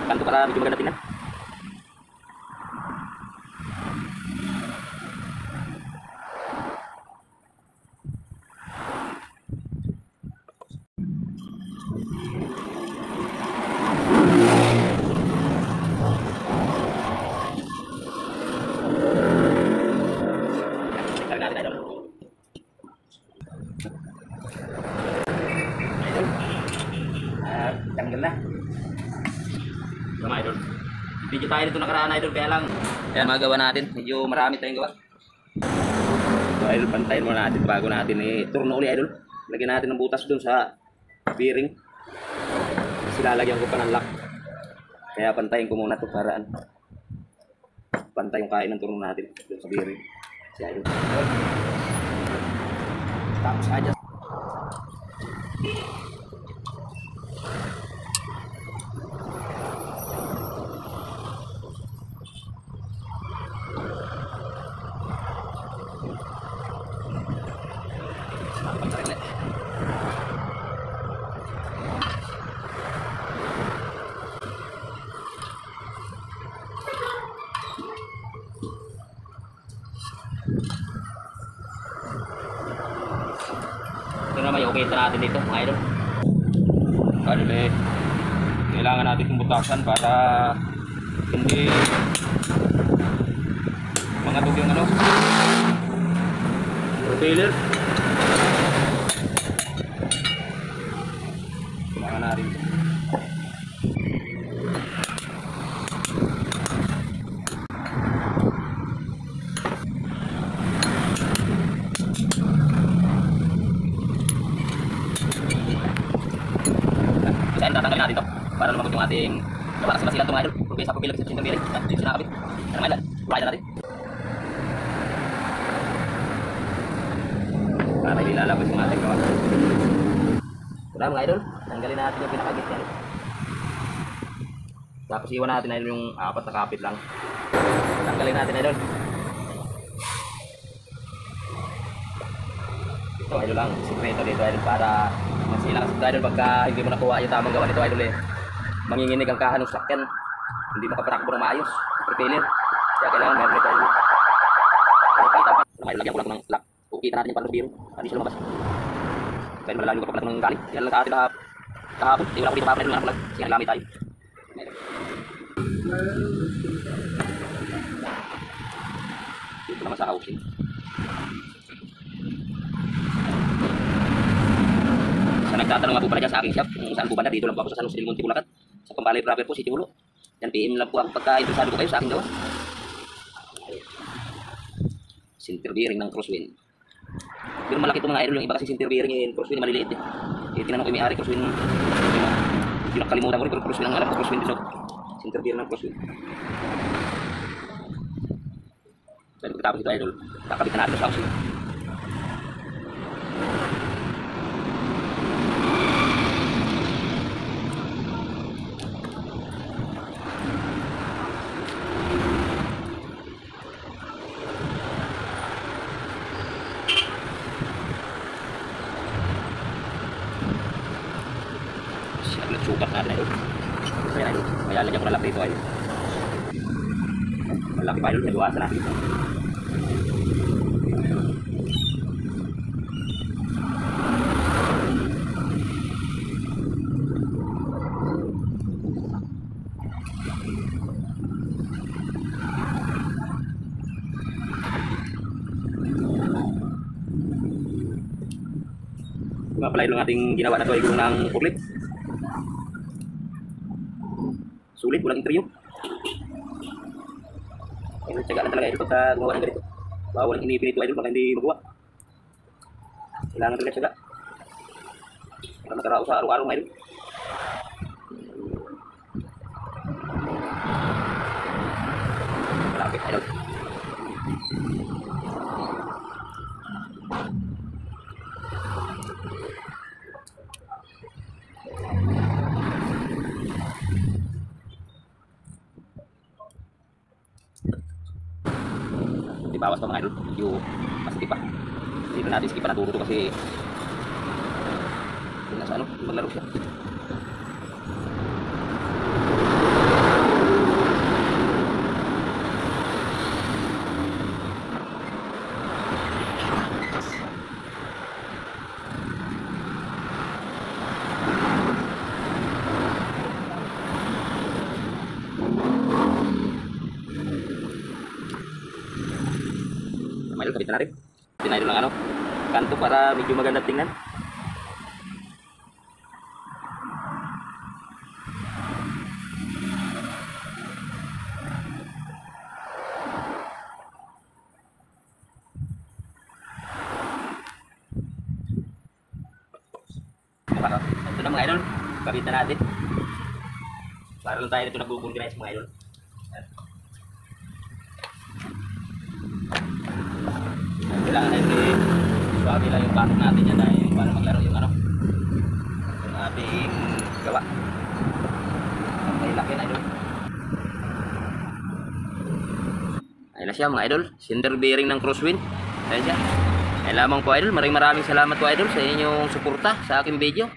kanto para medyo maganda tingnan. Tanggal na mga idol. Video tayo dito nakaraan idol, kaya lang yan magawa natin, medyo marami tayong gawa. So idol, pantayin muna natin bago natin turno uli idol. Lagyan natin ng butas dun sa bearing kasi lalagyan ko pa ng lock, kaya pantayin ko muna ito para pantay yung kain ng turno natin dun sa bearing si idol. Tapos aja ito naman yung kita natin dito mga idol. Kaya kailangan natin itong butasan para hindi mangatog yung propeller. Kailangan natin tatanggalin natin ito para lumabot yung ating wala kasi masilan ito mga idol. Okay, sa propeller kasi yung bearing at yung sinakabit para mga idol, bukayan natin para ilalabas yung ating gawa. Wala mga idol, tanggalin natin yung pinakagit yan. Tapos iwan natin idol yung apat na kapit lang, tanggalin natin idol. Ito idol lang, sikreto dito idol para masilang sa idol pagka hindi mo nakuha yung tamang gawa nito idol manginginig ang kahan ng sakyan, hindi makaparakbo ng maayos propeller, kaya kailangan meron ito idol. Kita pa, lagyan ko lang ng lock, kita natin yung panubiro, hindi siya lumabas dahil malalayo ka pa ng galing. Yan lang sa atin kahapon, di wala ko dito pa ng vlog, kasi naglamit tayo. Dito naman sa housing. Sa nagtatanong nga po pala dyan sa aking shop kung saan po banda, dito lang po ako sa San Jose del Monte, Bulacan, sa Pambalay Proper po, City Hulo. Yan, PM lang po ako pagka interesado ko kayo sa aking gawa. Center bearing ng crosswind. Pero malaki ito mga idol, yung iba kasi center bearing yung crosswind maliliit tinanong ko yung may-ari crosswind, yung nakalimutan ko rin, pero crosswind ang alam ko, crosswind din, so center bearing ng crosswind. So pagkatapos ito idol, kakabit na natin sa housing. Sukat natin idol. Kaya idol, kaya lagyan ko na lang dito idol. Malaki pa idol, nagawasan natin ito. Diba pala idol ng ating ginawa na ito ay gulong ng forklift. Sulit, walang interview. Ay, nagtsaga lang talaga ito pagka gumawa ng ganito. Walang inipin ito idol, baka hindi magawa. Kailangan talaga tsaga para makarao sa araw-araw idol. Malapit idol. Bawas pa mga idol, medyo masiti pa. Dito natin skip na turo to kasi nasa maglaro siya. Mga idol, kapitan natin. Kapitan na idol ng ano, kanto para medyo maganda tingnan. Ito na mga idol, kapitan natin. Para lang tayo dito nag-vulcanize mga idol. Kailangan natin suwabe lang yung batok natin yan dahil para maglaro yung ano, yung ating gawa. May laki na idol. Ayun na siya mga idol, cinder bearing ng crosswind. Ayun siya. Ay lamang po idol, maraming salamat po idol sa inyong suporta sa aking video.